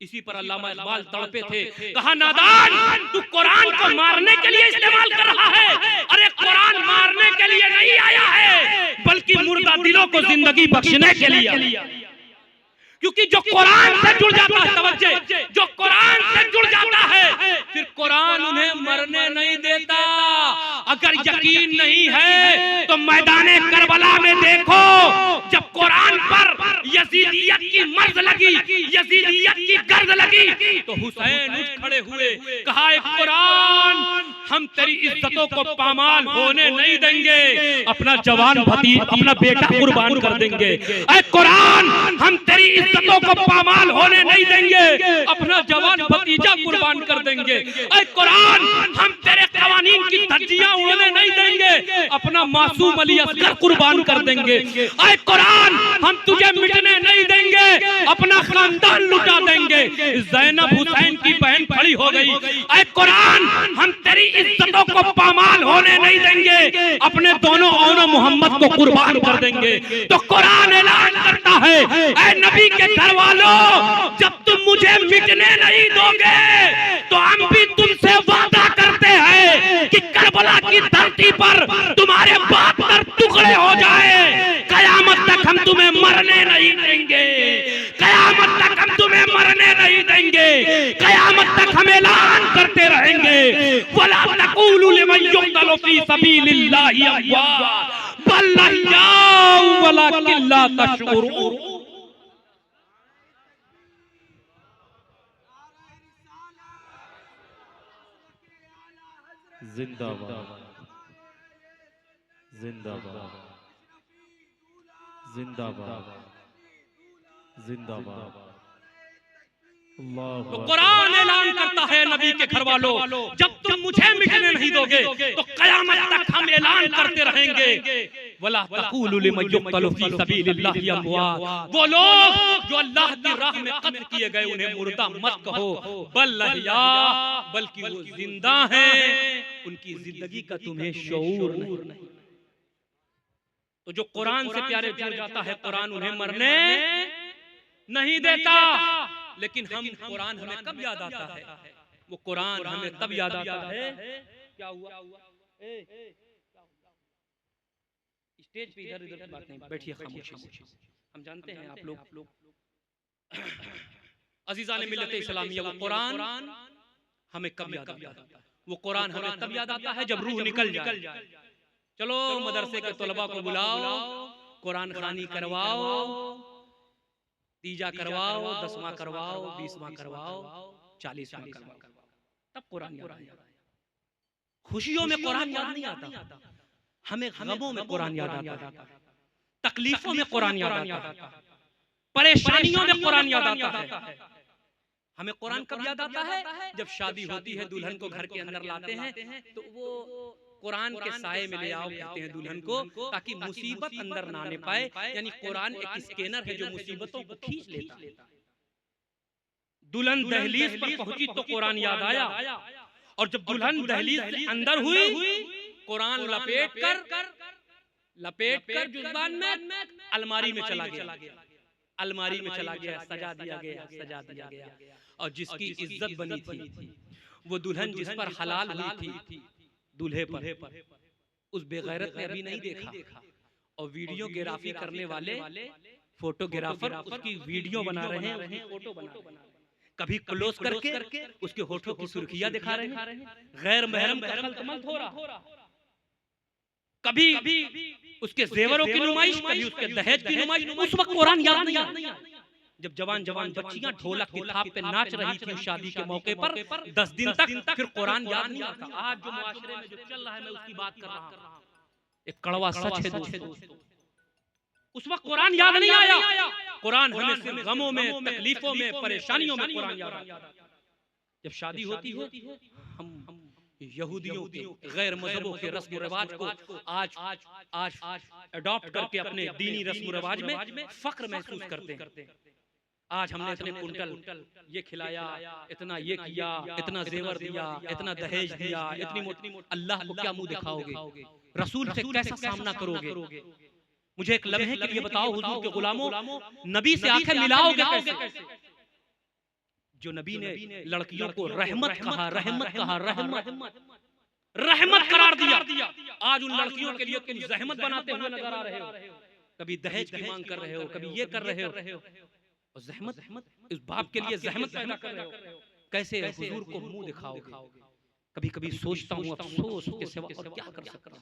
इसी पर अल्लामा इकबाल तड़पे थे, कहा नादान तू कुरान को मारने के लिए इस्तेमाल कर रहा है। अरे कुरान मारने के लिए नहीं आया है, बल्कि मुर्दा दिलों को जिंदगी बख्शने के लिए। क्योंकि जो कुरान से जुड़ जाता है, तवज्जो, जो कुरान से जुड़ जाता है फिर कुरान उन्हें मरने नहीं देता। अगर यकीन नहीं है तो मैदाने करबला में देखो, जब कुरान पर यजीदियत की मर्ज लगी, यजीदियत की गर्द लगी, तो हुसैन उठ खड़े हुए, कहा कुरान हम तेरी इज्जतों को पामाल होने नहीं देंगे, अपना जवान अपना बेटा कुर्बान कर देंगे। ऐ कुरान हम तेरी इज्जतों को पामाल होने नहीं देंगे, अपना जवान भतीजा कुर्बान कर देंगे। ऐ कुरान हम तेरे कवानीन की धज्जियां उड़ने नहीं देंगे, अपना मासूम अली असगर कुर्बान कर देंगे। ऐ कुरान हम तुझे मिटने नहीं देंगे, अपना खानदान लुटा देंगे। ज़ैनब हुसैन की बहन खड़ी हो गई, ऐ कुरान हम तेरी इज्जतों को पामाल होने नहीं देंगे, अपने दोनों औनो मोहम्मद को कुर्बान कर देंगे। तो कुरान ऐलान करता है, ऐ नबी के घर वालों, जब तुम मुझे मिटने नहीं दोगे तो हम भी तुमसे वादा करते हैं कि करबला की धरती पर तुम्हारे बाप पर टुकड़े हो जाए, कयामत तक हम तुम्हें मरने नहीं देंगे, कयामत तक हम तुम्हें मरने नहीं देंगे, कयामत तक हम ऐलान करते रहेंगे, वला तक़ूलू लिमन युक़्तलु फ़ी सबीलिल्लाहि अम्वात बल अह्याउ वलाकिन ला तशऊरून। जिंदाबाद जिंदाबाद जिंदाबाद जिंदाबाद। तो कुरान ऐलान करता है नबी के घर वालों, जब तुम मुझे मिटने नहीं दोगे तो कयामत तक हम ऐलान करते रहेंगे, वला तक़ूलू लिमन युक़्तलु फ़ी सबीलिल्लाहि अम्वात, वो लोग जो अल्लाह की राह में कत्ल किए गए उन्हें मुर्दा मत कहो, बल अहया बल्कि वो जिंदा हैं, उनकी जिंदगी का तुम्हें शऊर नहीं। तो जो कुरान से प्यारे जुड़ जाता है, कुरान उन्हें मरने नहीं देता। लेकिन हम कुरान हमें कब याद आता है? वो कुरान हमें तब याद आता है, क्या हुआ? स्टेज पे इधर उधर की बात नहीं, बैठिए खामोशी से। हम जानते हैं आप लोग अजीज़ान मिल्लत इस्लामिया, वो कुरान हमें कब याद आता है? वो कुरान हमें तब याद आता है जब रूह निकल जाए। चलो मदरसे के तलबा को बुलाओ, कुरान खानी करवाओ, तीजा करवाओ, 10वां करवाओ, 20वां करवाओ, 40वां करवाओ, तब कुरान याद आता है। खुशियों में कुरान याद नहीं आता, हमें गमों में कुरान याद आता है, तकलीफों में कुरान याद आता है, परेशानियों में कुरान याद आता है। हमें कुरान कब याद आता है? जब शादी होती है, दुल्हन को घर के अंदर लाते हैं तो वो कुरान के साए में ले आओ कहते हैं दुल्हन को, ताकि मुसीबत अंदर ना आने पाए। यानी कुरान एक स्कैनर है जो मुसीबतों को खींच लेता है। दुल्हन दहलीज पर पहुंची तो कुरान याद आया, और जब दुल्हन दहलीज से अंदर हुई, कुरान लपेट कर जुबान में अलमारी में चला गया, अलमारी में चला गया, सजा दिया गया। और जिसकी इज्जत बनी थी, वो दुल्हन जिस पर हलाल हुई थी दूल्हे पर, उस बेगैरत ने अभी नहीं देखा। और वीडियोग्राफी करने वाले फोटोग्राफर उसकी वीडियो बना रहे हैं, उसकी फोटो बना रहे हैं, कभी क्लोज करके उसके होठों की सुर्खियां दिखा रहे हैं, गैर महरम दखल हो रहा, कभी उसके जेवरों की नुमाइश, कभी उसके दहेज की नुमाइश। उस वक्त कुरान याद नहीं आता। जब जवान बच्चियां ढोलक की थाप पे नाच रही थी शादी के मौके पर 10 दिन तक, फिर कुरान याद नहीं आता। आज जो मुआशरे में जो चल रहा है, मैं उसकी बात कर रहा हूं, एक कड़वा सच है दोस्तों। उस वक्त कुरान याद नहीं आया। कुरान हमें सिर्फ गमों में, तकलीफों में, परेशानियों में कुरान याद आता। जब शादी होती है, हम यहूदियों के, गैर मजहबों के रस्म रिवाज को आज अडॉप्ट करके अपने दीनी रस्म रिवाज में फख्र महसूस करते हैं। आज हमने इतने कुंटल ये खिलाया, इतना ये किया, इतना जेवर दिया, इतना दहेज दिया, इतनी मोटी। अल्लाह को क्या मुंह दिखाओगे? रसूल से कैसा सामना करोगे? मुझे एक लम्हे के लिए बताओ, हुजूर के गुलामों, नबी से आंखें मिलाओगे कैसे? जो नबी ने लड़कियों को रहमत कहा, रहमत कहा, रहमत रहमत करार दिया, आज उन लड़कियों के लिए तुम जहमत बनाते हुए नजर आ रहे हो। कभी दहेज की मांग कर रहे हो, कभी ये कर रहे हो, और जहमत इस बाप के लिए जहमत पैदा कर रहे हो। कैसे हुजूर को मुंह दिखाओगे? कभी कभी सोचता हूँ अफसोस के सिवा और क्या कर सकता हूँ।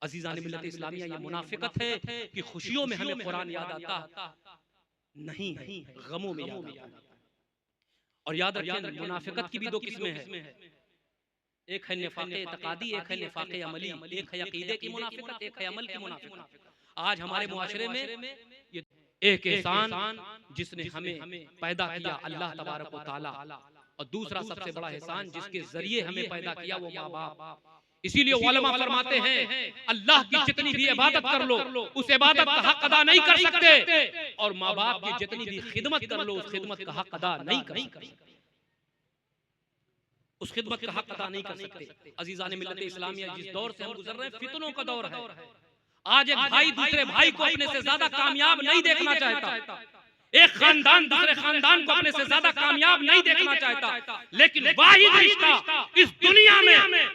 अजीज़ान मिल्लत इस्लामिया, ये मुनाफिकत है कि खुशियों में हमें कुरान याद आता नहीं है, गमों में याद आता। और याद रखें, मुनाफिकत की भी दो किस्में हैं, एक है निफाक़े इत्क़ादी, एक है निफाक़े अमली। एक है अक़ीदे की मुनाफिकत, एक है अमल की मुनाफिकत। आज हमारे मुआशरे में ये एक एहसान जिसने हमें पैदा किया अल्लाह तबारक व तआला, और दूसरा सबसे बड़ा एहसान जिसके जरिए हमें पैदा किया वो माँ बाप। इसीलिए उलमा फरमाते हैं अल्लाह की जितनी भी इबादत कर लो उस इबादत का हक अदा नहीं कर सकते, और माँ बाप की जितनी भी खिदमत कर लो उस खिदमत का हक अदा नहीं कर सकते, उस खिदमत का हक अदा नहीं कर सकते। अजीज़ान मिल्लत इस्लामिया, जिस दौर से हम गुजर रहे हैं फितनों का दौर है। आज एक भाई दूसरे भाई को अपने से ज्यादा कामयाब नहीं देखना चाहता, एक खानदान दूसरे खानदान को अपने से ज्यादा कामयाब नहीं देखना चाहता, लेकिन वाहिद रिश्ता इस दुनिया में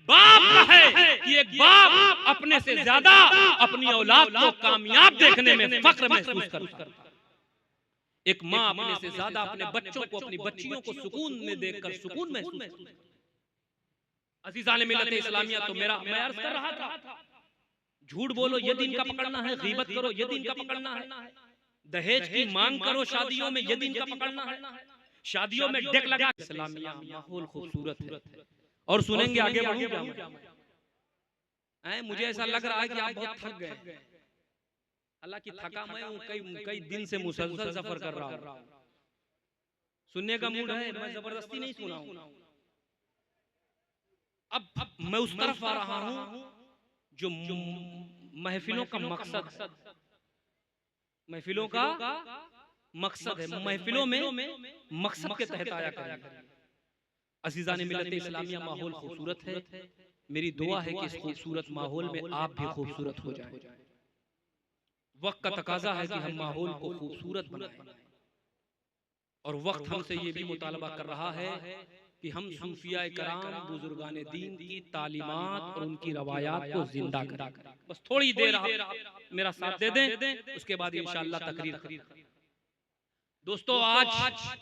बाप का है कि एक बाप अपने से ज्यादा अपनी औलाद को कामयाब देखने में फख्र महसूस करता है। एक माँ अपने से ज्यादा अपने बच्चों को, अपनी बच्चियों को सुकून में देखकर सुकून महसूस करती है। अज़ीज़ान मिल्लत इस्लामिया, तो मैं अर्ज कर रहा था, झूठ बोलो ये दिन का पकड़ना है, गीबत करो ये दिन का पकड़ना है, दहेज की मांग करो शादियों में ये दिन का पकड़ना है, शादियों में डेक लगा। इस्लामिया माहौल खूबसूरत है, और सुनेंगे आगे बढ़ूंगा। मुझे ऐसा लग रहा है कि आप बहुत थक गए। हालांकि थका मैं हूं, कई दिन से मुसलसल सफर कर रहा हूं। सुनने का मूड है, मैं जबरदस्ती नहीं सुना हूं। अब मैं उस तरफ आ रहा हूं जो महफिलों का मकसद, महफिलों का मकसद है, महफिलों में मकसद के तहत आया करें। अज़ीज़ान मिल्लत इस्लामिया, माहौल खूबसूरत है। मेरी दुआ है कि इस खूबसूरत माहौल में आप भी खूबसूरत हो जाएं। वक्त का तकाजा है कि हम माहौल को खूबसूरत बनाएं, और वक्त हमसे ये भी मुतालबा कर रहा है कि हम सूफिया कराम, बुजुर्गान दीन की तालीमात और उनकी रवायात को जिंदा करें। बस थोड़ी देर आप मेरा साथ दे दें, उसके बाद इंशाअल्लाह तकरीर। दोस्तों, आज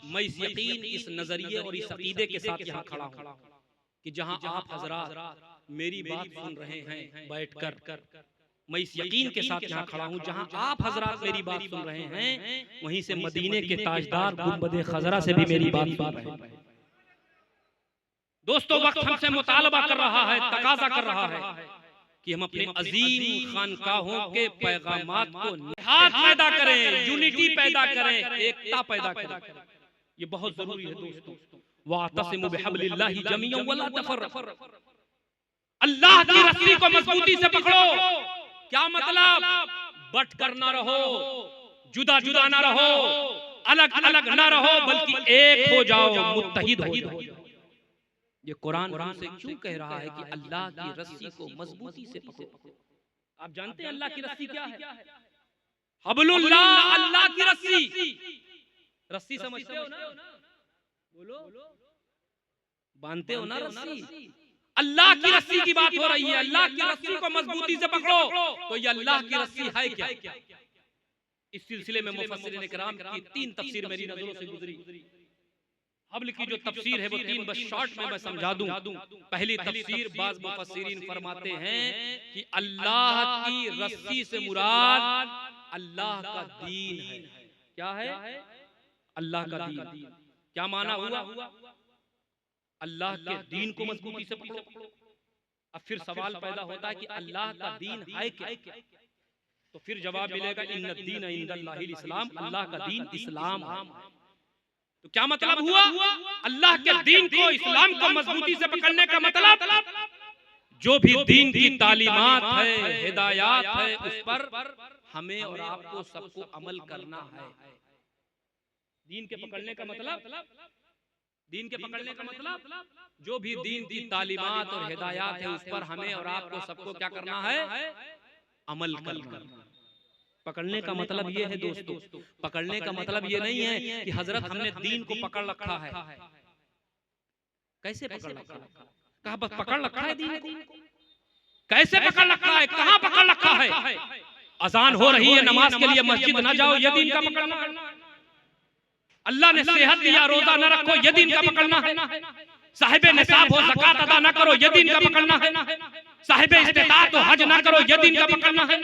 मैं इस यकीन, इस नजरिए और इस अकीदे के साथ यहाँ खड़ा हूँ कि जहाँ आप हजरात मेरी बात सुन रहे हैं बैठकर, मैं इस यकीन के साथ यहाँ खड़ा हूँ जहाँ आप हजरात मेरी बात सुन रहे हैं, वहीं से मदीने के ताजदार गुंबद खजरा से भी मेरी बात सुन रहे हैं। दोस्तों, वक्त हमसे मुतालबा कर रहा है, तकाजा कर रहा है कि हम अपने अजीम खानकाहों के पैगामात को निहात पैदा करें, यूनिटी पैदा करें, एकता पैदा करें। ये बहुत जरूरी है दोस्तों। वातसिमु बिहब्लिल्लाहि जमीअन वला तफर्रक़ू, अल्लाह की रस्सी को मजबूती से पकड़ो। क्या मतलब? बट कर ना रहो, जुदा जुदा ना रहो, अलग अलग ना रहो, बल्कि एक हो जाओ, मुत्तहिद हो जाओ। ये कुरान हमसे क्यों कह रहा है कि अल्लाह की रस्सी को मजबूती से पकड़ो? आप जानते हैं अल्लाह की रस्सी क्या है? हबलुल्लाह, अल्लाह की रस्सी। रस्सी समझते हो ना? बोलो, बांधते हो ना रस्सी? अल्लाह की रस्सी की बात हो रही है। अल्लाह की रस्सी को मजबूती से पकड़ो। तो ये अल्लाह की रस्सी है क्या? इस सिलसिले में मुफस्सिरीन किराम की 3 तफसीर मेरी नजरों से गुजरी। हब्ल की जो तफसीर है वो 3 बस शॉर्ट में मैं समझा दूं। पहली तफसीर, बाज़ मुफस्सिरीन फरमाते हैं कि अल्लाह की रस्सी से मुराद अल्लाह का दीन है। क्या है? अल्लाह का दीन। क्या माना हुआ? अल्लाह के दीन को मजबूती से पकड़ो। अब फिर सवाल पैदा होता है कि अल्लाह का दीन है क्या? तो फिर जवाब मिलेगा इन्ना दीन इंदल्लाहिल इस्लाम, अल्लाह का दीन इस्लाम है। तो क्या मतलब हुआ? अल्लाह के दीन को, इस्लाम को मजबूती से पकड़ने का मतलब जो भी दीन की तालीमात है, हिदायत है, उस पर हमें और आपको सबको अमल करना है। दीन के पकड़ने का मतलब, दीन के पकड़ने का मतलब जो भी दीन की तालीमात और हिदायत है उस पर हमें और आपको सबको क्या करना है? अमल करना। पकड़ने का मतलब ये है दोस्तों, पकड़ने का मतलब ये नहीं है कि हजरत हमने दीन को पकड़ रखा है। कैसे पकड़ रखा है? कहा बस पकड़ रखा है दीन को। कैसे पकड़ रखा है? कहां पकड़ रखा है? अजान हो रही है नमाज के लिए मस्जिद ना जाओ, ये दीन का पकड़ना है। अल्लाह ने सेहत दिया, रोजा न रखो, ये दीन का पकड़ना है। साहिबे निसाब हो, ज़कात अदा न करो, ये दीन का पकड़ना है। साहिबे इस्तिताअत हो, हज न करो, ये दीन का पकड़ना है।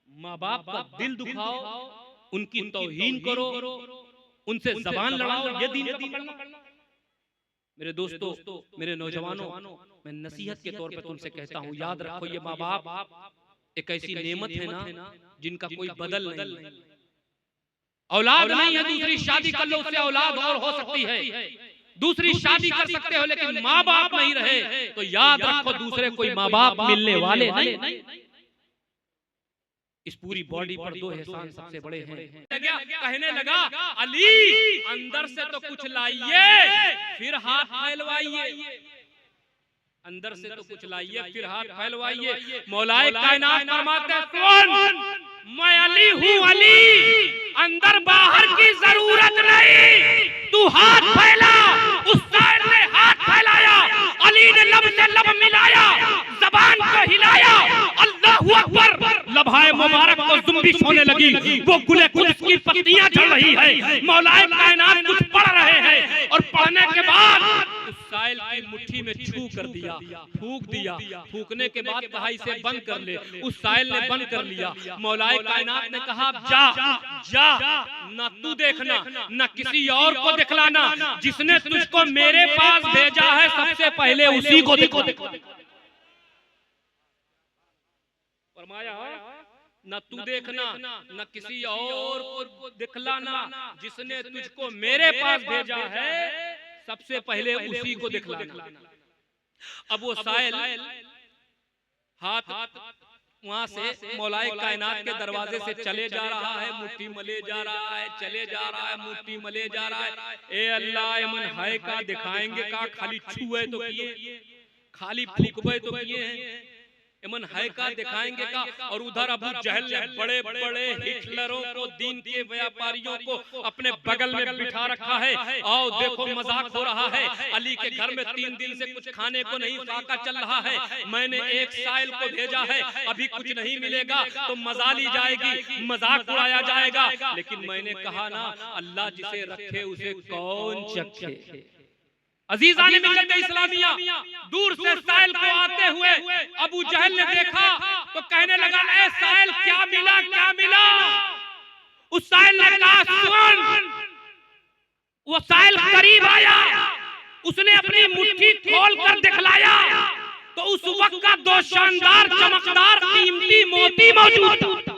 माँ बाप का दिल दुखाओ, उनकी तौहीन करो, उनसे जबान लड़ाओ, ये दीन का पकड़ना। मेरे दोस्तों, मेरे नौजवानों, मैं नसीहत के तौर पर तुमसे कहता हूँ, याद रखो ये माँ बाप एक ऐसी नेमत है ना जिनका कोई बदल नहीं। औलाद नहीं है, दूसरी शादी कर लो, उससे औलाद और हो सकती है। दूसरी शादी कर सकते हो, लेकिन माँ बाप नहीं रहे तो याद रखो दूसरे कोई माँ बाप मिलने वाले नहीं। इस पूरी बॉडी पर दो एहसान सबसे बड़े हैं। कहने लगा अली अंदर से तो कुछ लाइए, फिर हाथ फैलवाइए। अंदर से तो कुछ लाइए, फिर हाथ फैलवाइए। मौलाए कायनात फरमाते हैं, सुन मैं अली हूँ, अली अंदर बाहर की जरूरत नहीं, तू हाथ फैला। उस शायर ने हाथ फैलाया, अली ने लब से लब मिलाया, जबान को हिलाया, अल्लाहू अकबर। लम्हाए मुबारक को जुम्बिश होने लगी, वो गुले कुद्स की पत्तियां झड़ रही है। मौलाए कायनात कुछ पढ़ रहे हैं और पढ़ने के बाद उस साइल की मुट्ठी में छू कर दिया, फूंक दिया। फूंकने के बाद कहा इसे बंद कर ले। उस साइल ने बंद कर लिया। मौलाए कायनात ने कहा जा जा, ना तू देखना ना किसी और को दिखलाना, जिसने तुझको मेरे पास भेजा है सबसे पहले उसी को देखो। फरमाया न तू देखना न किसी और को दिखलाना, जिसने तुझको मेरे पास भेजा है सबसे पहले उसी को दिखलाना। अब वो साइल हाथ वहां से मौलाए कायनात के दरवाजे से चले जा रहा है, मुट्ठी मले जा रहा है, चले जा रहा है, मुट्ठी मले जा रहा है। ए अल्लाह मन है का दिखाएंगे का, खाली छुए तो किए, खाली फूकबे तो किए हैं, इमन है का दिखाएंगे का। और उधर अबू जहल ने बड़े बड़े हिटलरों को, दीन के व्यापारियों को अपने बगल में बिठा रखा है। आओ देखो मजाक हो रहा है, अली के घर में 3 दिन से कुछ खाने को नहीं, फाका चल रहा है। मैंने एक साइल को भेजा है, अभी कुछ नहीं मिलेगा तो मजा ली जाएगी, मजाक उड़ाया जाएगा। लेकिन मैंने कहा ना, अल्लाह जिसे रखे उसे कौन चखे। अजीज़ान मिल्लत इस्लामिया, दूर से साइल को आते हुए अबू जहल ने देखा तो कहने लगा ए साइल क्या मिला, क्या मिला? उस साइल ने कहा सुन। वो साइल करीब आया, उसने अपनी मुट्ठी खोल कर दिखलाया तो उस वक्त का 2 शानदार चमकदार कीमती मोती मौजूद था।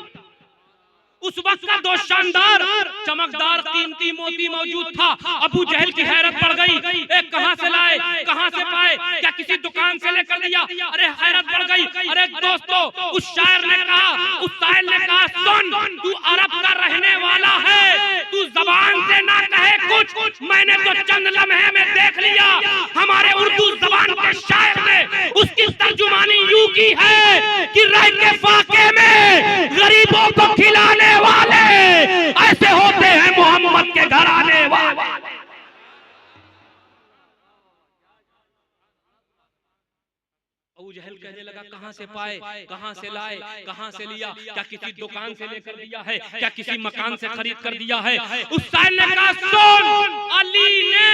उस वक्त का 2 शानदार चमकदार कीमती मोती मौजूद था। अबू जहल की हैरत बढ़ गई, एक कहां से लाए, कहां से पाए, क्या किसी दुकान से लेकर दिया? अरे हैरत बढ़ गई। अरे दोस्तों, उस शायर ने कहा, उस साइल ने कहा सुन, तू अरब का रहने वाला है, तू जबान से ना कहे कुछ, मैंने तो चंद लम्हे में देख लिया। हमारे उर्दू जबान के शायर ने उसकी तर्जुमानी यूं की है कि राय के फाके में गरीबों को खिलाने वाले ऐसे होते हैं मोहम्मद के घर आने वाले। अबू जहल कहने लगा कहां से पाए, कहां से लाए, कहां से लिया? क्या किसी दुकान से लेकर दिया है, क्या किसी मकान से खरीद कर दिया है? उस साइल ने कहा सुन, अली ने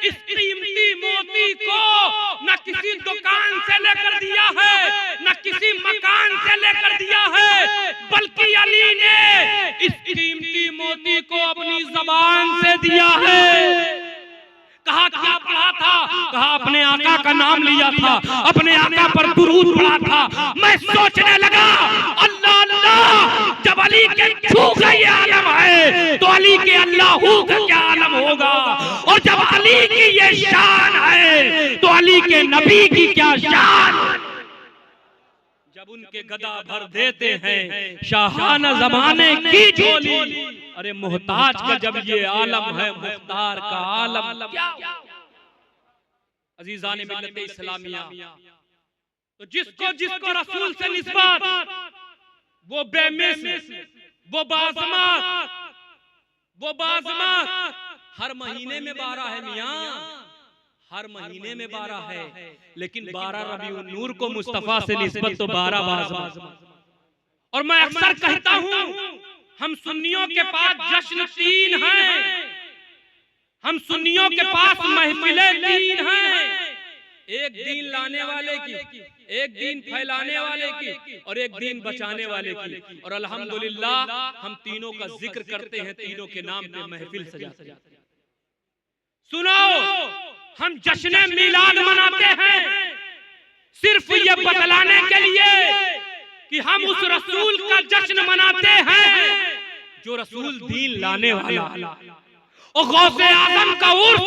इस कीमती मोती को न किसी दुकान से लेकर दिया है, न किसी मकान से लेकर दिया है, बल्कि अली ने इस कीमती मोती को अपनी जबान से दिया है। कहा क्या पढ़ा था? कहा अपने आका का नाम लिया था, अपने आका पर दुरूद पढ़ा था। मैं सोचने लगा अल्लाह अल्लाह, जब अली के छू का ये आलम है तो अली के अल्लाहू का क्या आलम होगा, और जब अली की ये शान है तो अली के नबी की क्या शान। जब उनके गदा भर देते हैं शाहाना जमाने की झोली, अरे मोहताज का जब ये आलम है, मुख्तार का आलम क्या। अजीज़ान मिल्लत इस्लामिया, तो जिसको जिसको रसूल से निस्बत, वो बेमिस, वो बाज़मात, वो बाज़मात हर महीने में 12 है मियां, हर महीने में 12 है, लेकिन 12 रबीउन नूर को मुस्तफा से निस्बत तो 12 बाज़मात। और मैं अक्सर कहता हूं हम सुन्नियों के पास जश्न 3 हैं, हम सुन्नियों के पास महफिलें 3 हैं, एक दीन लाने वाले की, एक दीन फैलाने वाले की, और एक दीन बचाने वाले की। और अल्हम्दुलिल्लाह हम तीनों का जिक्र करते हैं, तीनों के नाम पे महफिल सजाते हैं। सुनो, हम जश्न मिलाद मनाते हैं सिर्फ ये बतलाने के लिए कि हम उस रसूल का जश्न मनाते हैं जो रसूल दीन लाने वाला, और गौसे आजम का उर्स,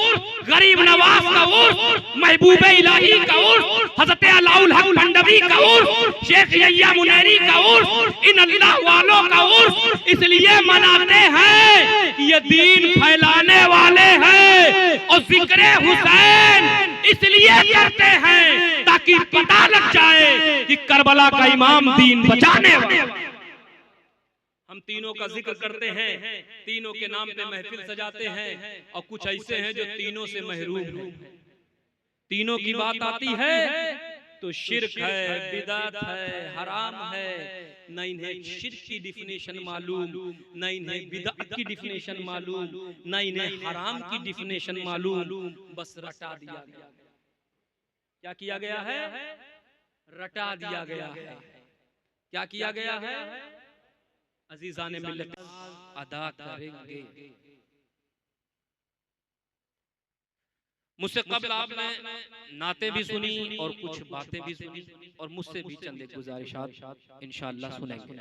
गरीब नवाज का उर्स, महबूबे इलाही का उर्स, हज़रत अलाउल हक मंडवी का उर्स, शेख यहिया मुनैरी का उर्स, इन अल्लाह वालों का उर्स इसलिए मनाते हैं कि ये दीन फैलाने वाले हैं, और जिक्र हुसैन इसलिए करते हैं ताकि पता लग जाए कि करबला का इमाम दीन बचाने वाला। हम तीनों का जिक्र करते हैं, तीनों के नाम पे महफिल सजाते हैं, और कुछ ऐसे हैं जो तीनों से महरूम हैं। तीनों की बात आती है तो शिर्क है, बिदअत है, हराम है, न इन्हें शिर्क की डिफिनेशन मालूम, न इन्हें बिदअत की डिफिनेशन मालूम, न इन्हें हराम की डिफिनेशन मालूम, बस रटा दिया गया। क्या किया गया है? रटा दिया गया है। क्या किया गया है? अजीजाने मिल्लत अदा करेंगे। मुझसे कबल आपने नाते भी सुनी और कुछ बातें भी सुनी, और मुझसे भी चंद एक गुजारिशात इंशाअल्लाह सुनेंगे।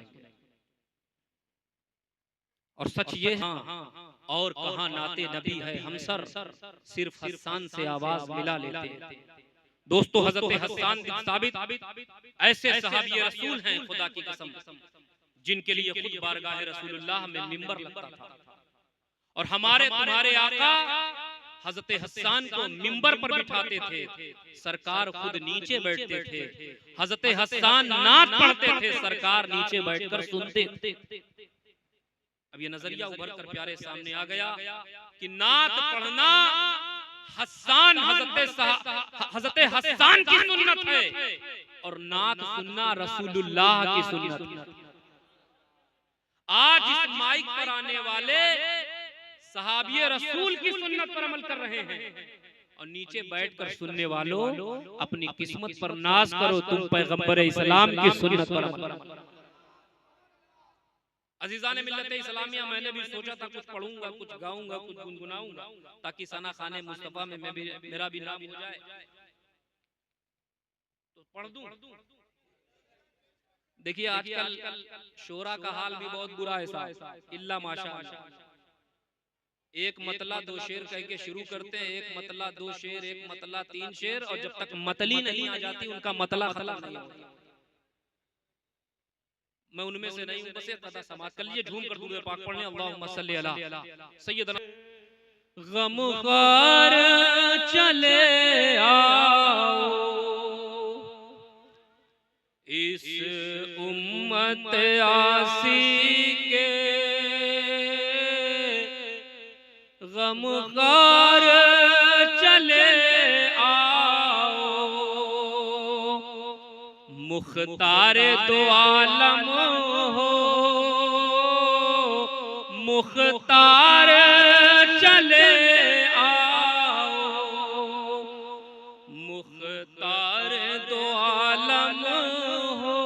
और सच ये है, और कहाँ नाते नबी है हमसर, सिर्फ हस्सान से आवाज मिला लेते हैं। दोस्तों, हजरत हस्सान बिन साबित ऐसे सहाबी रसूल हैं, खुदा की कसम, जिनके लिए खुद बारगाह रसूलुल्लाह में मिंबर लगता था, और हमारे तुम्हारे आका हजरत हस्सान को मिंबर पर बिठाते थे, सरकार खुद नीचे बैठते थे। हजरत हस्सान नात पढ़ते थे, सरकार नीचे बैठकर सुनते थे। अब ये नजरिया उभर कर प्यारे सामने आ गया कि नात पढ़ना हस्सान हजरत हस्सान की सुन्नत है, और नात सुनना रसूलुल्लाह की सुन्नत है। आज इस माइक पर आने वाले सहाबिये रसूल की सुन्नत पर अमल कर रहे हैं, और नीचे बैठकर सुनने वालों अपनी किस्मत पर नाज करो, तुम पैगंबर इस्लाम की सुन्नत पर अमल करो। अजीजाने मिल्लत इस्लामिया, मैंने भी सोचा था कुछ पढ़ूंगा, कुछ गाऊंगा, कुछ गुनगुनाऊंगा, ताकि सना खाने मुस्तफा में मेरा भी नाम हो जाए, तो पढ़ दूं। देखिए, आजकल शोरा का हाल भी बहुत बुरा है साहब, इल्ला माशाअल्लाह। एक मतला दो शेर कह के शुरू करते हैं, एक मतला दो शेर, एक मतला 3 शेर, और जब तक मतली नहीं आ जाती उनका मतला खत्म नहीं होता। मैं उनमें से नहीं हूं, बस एक कथा समाज कर लीजिए, झूम कर दुरूद पाक पढ़ने, अल्लाहुम्मा सल्ली अला सय्यदना। गमखार चले आओ इस उम्मत आसी के, गमखार चले आओ, मुख्तार दो आलम हो, मुख्तार चले आओ, मुख्तार दो आलम हो,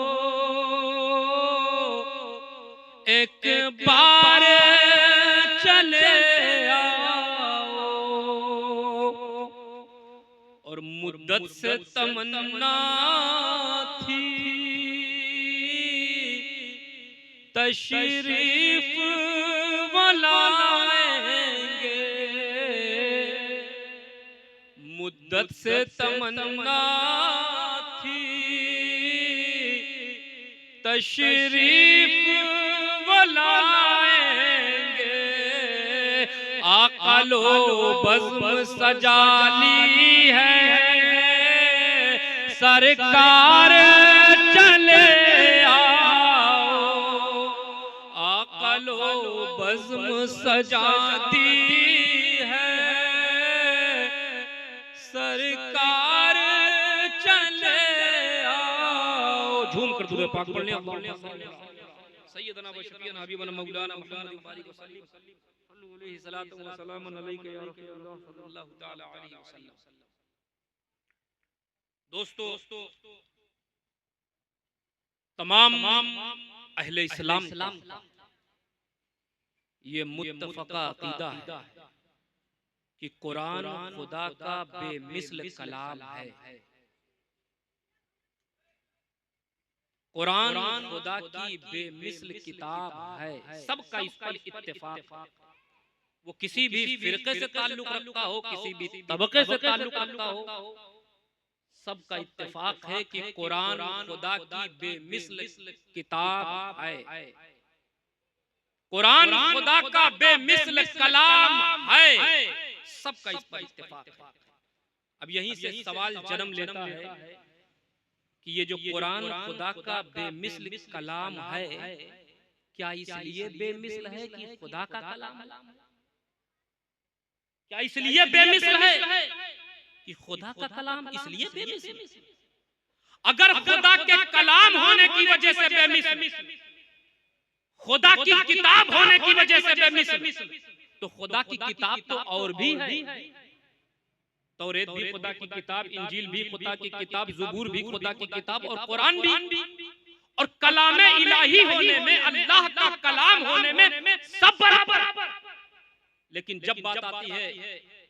एक बार चले आओ। और मुद्दत से तमन्ना थी तशरीफ लाएंगे, मुद्दत से तमन्ना थी तशरीफ लाएंगे, आका लो बज़्म सजा ली है, सरकार चले आओ, सजाती है सरकार चले आओ। झूम कर दुरूद पाक पढ़ लें। सैयदना व शफीअना हबीबना मौलाना मुहम्मद बारिक वसल्लम अलैहि सलातु व सलाम अलैका या रसूलल्लाह सल्लल्लाहु तआला अलैहि वसल्लम। दोस्तों, तमाम अहले इस्लाम ये मुत्तफ़क़ा अक़ीदा है कि कुरान खुदा का बेमिसल कलाम है। कुरान खुदा की बेमिसल किताब है। सबका इस पर इत्तेफाक। वो किसी भी फिरके से ताल्लुक रखता हो, किसी भी तबके से ताल्लुक रखता हो, सबका इत्तेफाक है कि कुरान खुदा की बेमिसल किताब है। कुरान खुदा का बेमिसल कलाम है। सबका इस पर इत्तेफाक है। अब यहीं से सवाल जन्म लेता है कि ये जो कुरान खुदा का बेमिसल कलाम है, क्या इसलिए बेमिसल है कि खुदा का कलाम है? क्या इसलिए बेमिसल है कि खुदा का कलाम इसलिए बेमिसल? अगर खुदा के कलाम होने की वजह से बेमिसल, खुदा की किताब होने की वजह से बेमिसल, तो खुदा की किताब तो और भी है। तौरेत भी खुदा की किताब, इंजील भी खुदा की किताब, ज़बूर भी खुदा की किताब और कुरान भी। और कलाम इलाही होने में, अल्लाह का कलाम होने में सब बराबर। लेकिन जब बात आती है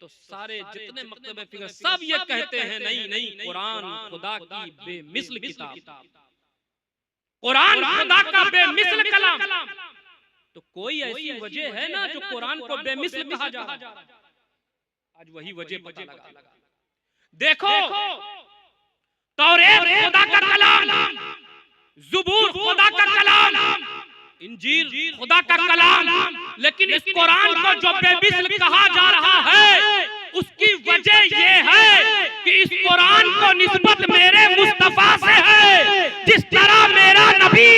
तो सारे जितने मकतबे फिक्र सब ये कहते हैं नहीं, कुरान खुदा की बेमिसल किताब, कुरान खुदा का बेमिसल कलाम। तो कोई ऐसी वजह है ना जो कुरान को बेमिसल कहा जा रहा है? आज वही वजह पता लगा। देखो, तौरेत खुदा का कलाम, ज़बूर खुदा का कलाम, इंजील खुदा का कलाम, लेकिन इस कुरान को जो बेमिसल कहा जा रहा है उसकी वजह ये है कि इस कुरान को निस्बत मेरे मुस्तफा से है। जिस तरह मेरा नबी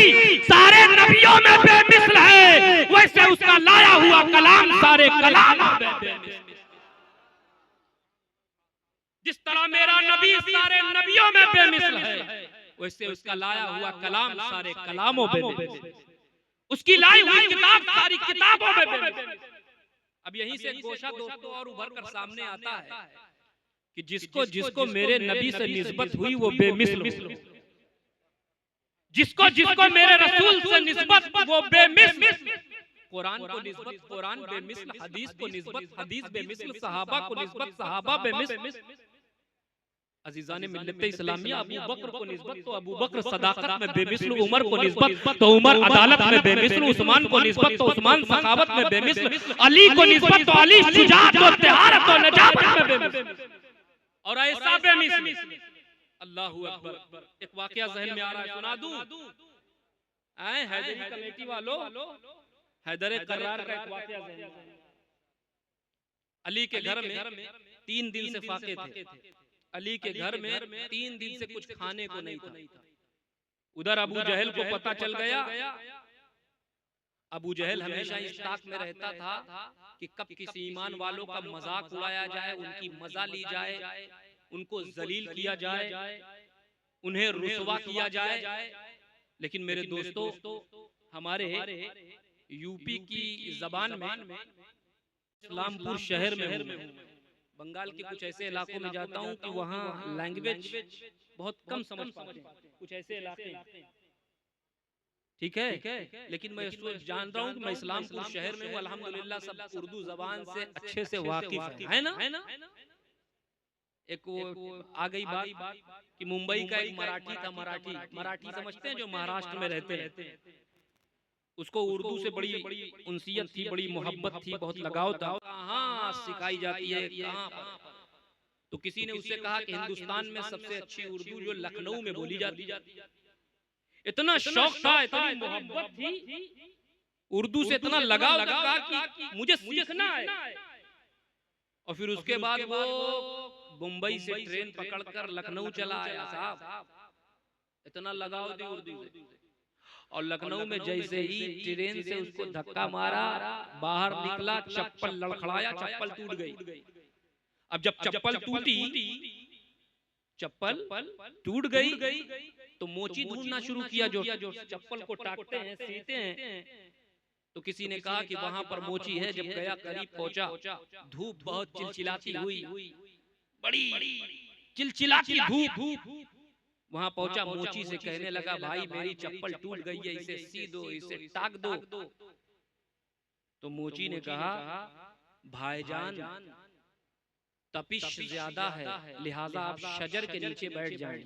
सारे नबियों में बेमिसल है, वैसे उसका लाया हुआ कलाम सारे कलाम में बेमिसल। जिस तरह मेरा नबी सारे नबियों में बेमिसल है, वैसे उसका लाया हुआ कलाम सारे कलामों में बेमिसल। उसकी लाई हुई किताब सारी किताबों में बेमिसल। अब यहीं से गोशा दोस्तों और उभर कर सामने आता है कि जिसको मेरे नबी से निस्बत हुई वो बेमिसल हो, जिसको मेरे रसूल से निस्बत वो बेमिसल। कुरान को निस्बत कुरान बेमिसल, हदीस को निस्बत हदीस बेमिसल, सहाबा को निस्बत सहाबा बेमिसल। अजीज़ान मिल्लत इस्लामिया, अबू बकर को निस्बत तो अबू बकर सदाकत में बेमिसल, उमर को निस्बत तो उमर अदालत में बेमिसल, उस्मान को निस्बत तो उस्मान सखावत में बेमिसल, अली को निस्बत तो अली शुजाअत और तिहारत और नजाबत में बेमिसल। और ऐसा बेमिसल। अल्लाहू अकबर। एक वाकया ज़हन में आ रहा है, सुना दूं? हैदरी कमेटी वालों, हैदर कर्रार का एक वाकया ज़हन में। अली के घर में 3 दिन से फाके थे। अली के घर में 3 दिन से कुछ खाने को नहीं था। उधर अबू जहल को पता चल गया। अबू जहल हमेशा इस ताक में रहता था कि कब किसी ईमान वालों का मजाक उड़ाया जाए, उनकी मजा ली जाए, उनको जलील किया जाए, उन्हें रुसवा किया जाए। लेकिन मेरे दोस्तों, हमारे यूपी की जबान में, इस्लामपुर शहर में हूँ, बंगाल के कुछ ऐसे इलाकों में जाता हूँ कि वहाँ लैंग्वेज बहुत कम समझ पाते हैं, कुछ ऐसे इलाके, ठीक है। लेकिन मैं इसको जान रहा हूँ कि मैं इस्लामपुर शहर में हूँ, अल्हम्दुलिल्लाह सब उर्दू जबान से अच्छे से वाकिफ है ना। एक वो आ गई बात कि मुंबई का एक मराठी था, मराठी समझते हैं जो महाराष्ट्र में रहते हैं, उसको उर्दू से बड़ी उनसियत थी, बड़ी मोहब्बत थी, बहुत लगाव था। कहाँ सिखाई जाती है, कहाँ? तो किसी ने उससे कहा कि हिंदुस्तान में सबसे अच्छी उर्दू जो लखनऊ में बोली जाती है। इतना शौक था, इतनी मोहब्बत थी उर्दू से, इतना लगाव था कि मुझे सीखना है। और फिर उसके बाद वो मुंबई से ट्रेन पकड़कर लखनऊ चला आया साहब, इतना लगाव थी उर्दू से। और लखनऊ में जैसे ही ट्रेन से उसको धक्का मारा, बाहर निकला, चप्पल लड़खड़ाया, चप्पल टूट गई। अब जब चप्पल टूटी, चप्पल टूट गई तो मोची ढूंढना शुरू किया, जो चप्पल को टाकते हैं, सीते हैं। तो किसी ने कहा कि वहां पर मोची है। जब गया, करीब पहुंचा, धूप बहुत चिलचिलाती हुई, बड़ी चिलचिलाती धूप। वहां पहुंचा, मोची से कहने लगा, भाई मेरी चप्पल टूट गई है, इसे सी दो, इसे टाक दो। तो मोची ने कहा, भाईजान तपिश ज्यादा है, लिहाजा आप शजर के नीचे बैठ जाएं।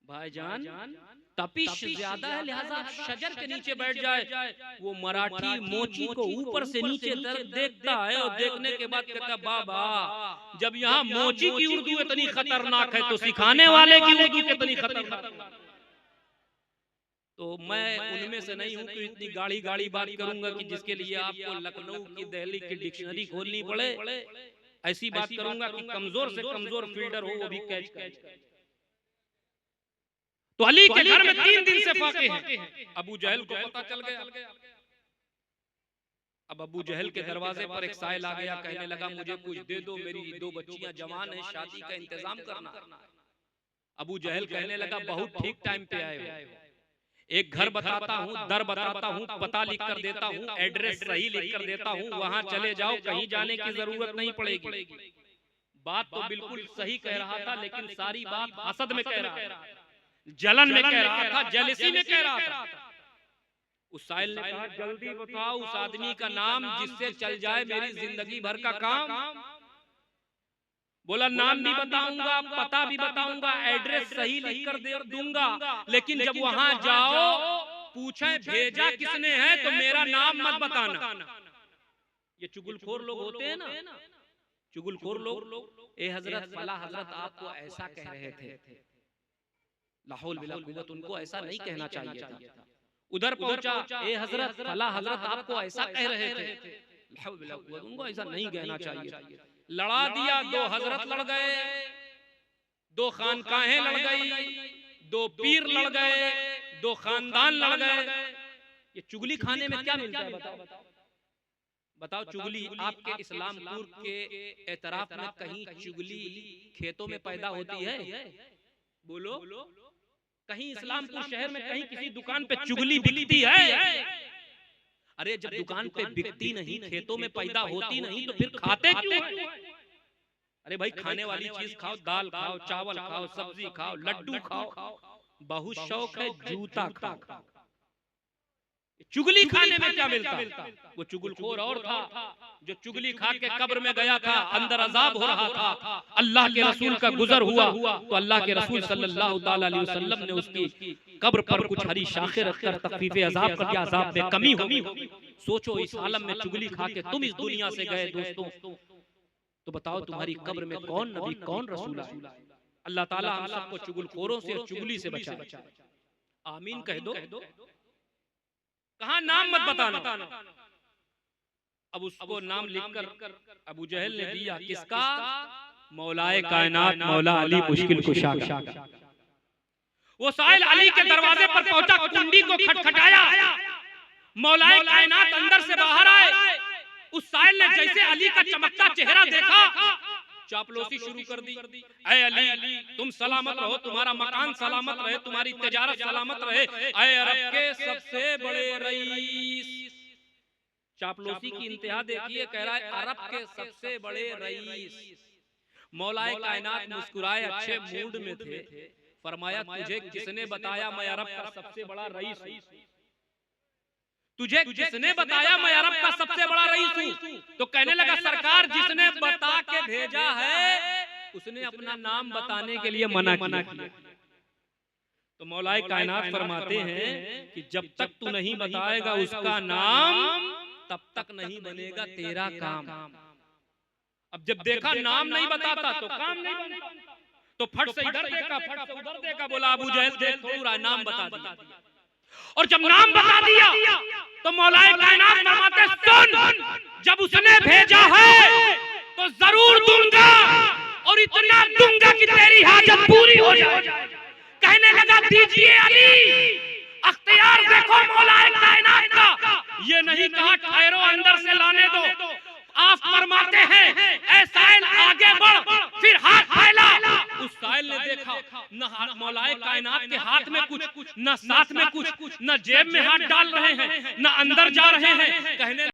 भाईजान तपिश ज्यादा है, लिहाजा आप शजर के नीचे बैठ जाए। वो मराठी मोची को ऊपर से नीचे देखता है और देखने के बाद कहता, बाबा जब यहाँ मोची की उर्दू इतनी खतरनाक है तो सिखाने वाले की उर्दू कितनी खतरनाक। तो मैं उनमें से नहीं हूं कि इतनी गाड़ी बात करूंगा कि जिसके लिए आपको लखनऊ की, दिल्ली की डिक्शनरी खोलनी पड़े। ऐसी बात करूंगा कि कमजोर से कमजोर फील्डर हो वो भी कैच करे। तो अली के घर में 3 दिन से फाके हैं। अबू जहल को पता चल गया। अब अबू जहल के दरवाजे पर एक साइल आ गया, कहने लगा, मुझे कुछ दे दो, मेरी 2 बच्चियां जवान हैं, शादी का इंतजाम करना। अबू जहल कहने लगा, बहुत ठीक टाइम पे आए हो। एक घर बताता हूँ, दर बताता हूँ, पता लिख कर देता हूँ, एड्रेस सही लिख कर देता हूँ, वहां चले जाओ, कहीं जाने की जरूरत नहीं पड़ेगी। बात तो बिल्कुल सही कह रहा था, लेकिन सारी बात हसद में कह रहा था, जलन में कह रहा था, जेलसी में कह रहा था। उस साइल ने कहा, जल्दी बताओ उस आदमी का नाम जिससे चल जाए मेरी जिंदगी भर का काम। बोला, नाम भी बताऊंगा, पता भी बताऊंगा, एड्रेस सही लिख कर दे दूंगा, लेकिन जब वहां जाओ पूछे भेजा किसने है तो मेरा नाम मत बताना। ये चुगलखोर लोग होते हैं ना, चुगलखोर लोग। ए हजरत, फला हजरत आपको ऐसा कह रहे थे, लाहौल बिला कुव्वत, उनको ऐसा नहीं कहना चाहिए था। उधर पहुंचा, ए हजरत फला हजरत आपको ऐसा कह रहे थे, लाहौल बिला कुव्वत, उनको ऐसा नहीं कहना चाहिए। लड़ा दिया, 2 हजरत लड़ गए, 2 खानकाहें लड़ गई, 2 पीर लड़ गए, 2 खानदान लड़ गए। ये चुगली खाने में क्या मिलता है? बताओ चुगली आपके इस्लामपुर के एतराफ में कहीं चुगली खेतों में पैदा होती है? बोलो, कहीं इस्लामपुर शहर में कहीं किसी दुकान पे चुगली बिकती है? अरे जब दुकान पे बिकती नहीं, खेतों में पैदा होती नहीं, तो फिर खाते क्यों हैं? अरे भाई, खाने वाली चीज खाओ, दाल खाओ, चावल खाओ, सब्जी खाओ, लड्डू खाओ, बहुत शौक है जूता खाओ। चुगली खाने में क्या मिलता? वो चुगलखोर और था जो चुगली खा के कब्र में गया था, अंदर अजाब हो रहा था। अल्लाह के रसूल का गुजर हुआ तो अल्लाह के रसूल सल्लल्लाहु अलैहि वसल्लम ने उसकी कब्र पर कुछ हरी शाखें रखकर तखफीफे अजाब कर दिया, अजाब में कमी होगी। सोचो, इस आलम में चुगली खा के तुम इस दुनिया से गए दोस्तों, तो बताओ तुम्हारी कब्र में कौन नबी, कौन रसूल आए? अल्लाह ताला हम सबको चुगलखोरों से और चुगली से बचाए। आमीन कह दो। कहा नाम मत बताना। अब उसको नाम लिखकर अबू जहल ने दिया, किसका? मौलाए कायनात मौला अली मुश्किल कुशा का। वो साहिल अली के दरवाजे पर पहुंचा, कुंडी को खटखटाया, मौलाए कायनात अंदर से बाहर आए। उस साहिल ने जैसे अली का चमकता चेहरा देखा, चापलूसी शुरू कर दी। ऐ अली, तुम सलामत रहो, तुम्हारा मकान सलामत रहे, तुम्हारी तिजारत सलामत रहे, ऐ अरब के सबसे बड़े रईस। चापलूसी की इंतहा देखिए, कह रहा है अरब के सबसे बड़े रईस। मौलाए कायनात मुस्कुराए, अच्छे मूड में थे। फरमाया, तुझे किसने बताया मैं अरब का सबसे बड़ा रईस हूं? तुझे किसने बताया मैं अरब का सबसे बड़ा रईस हूं? तो कहने लगा, सरकार जिसने बता के भेजा है उसने अपना नाम बताने के लिए मना किया। तो मौलाए कायनात फरमाते हैं कि जब तक तू नहीं बताएगा उसका नाम, तब तक नहीं बनेगा तेरा काम। अब जब देखा नाम नहीं बताता तो काम नहीं बनेगा, तो फट से इधर देखा, फट से उधर देखा, बोला अबू जहल देख पूरा नाम बता दिया। और जब नाम बता दिया तो मौलाए कायनात फरमाते, सुन, जब उसने भेजा है तो जरूर दूंगा, और इतना दूंगा कि तेरी हाजत पूरी हो जाए। कहने कहने लगा दीजिए अली, अख्तियार देखो मौलाए कायनात का। ये नहीं कहा ठहरो अंदर से लाने दो। आप फरमाते हैं ऐ साइल आगे बढ़, फिर हाथ फैला। उस साइल ने देखा न मौलाए कायनात के हाथ में कुछ, न साथ में कुछ, न जेब में हाथ डाल रहे हैं, न अंदर जा रहे हैं। कहने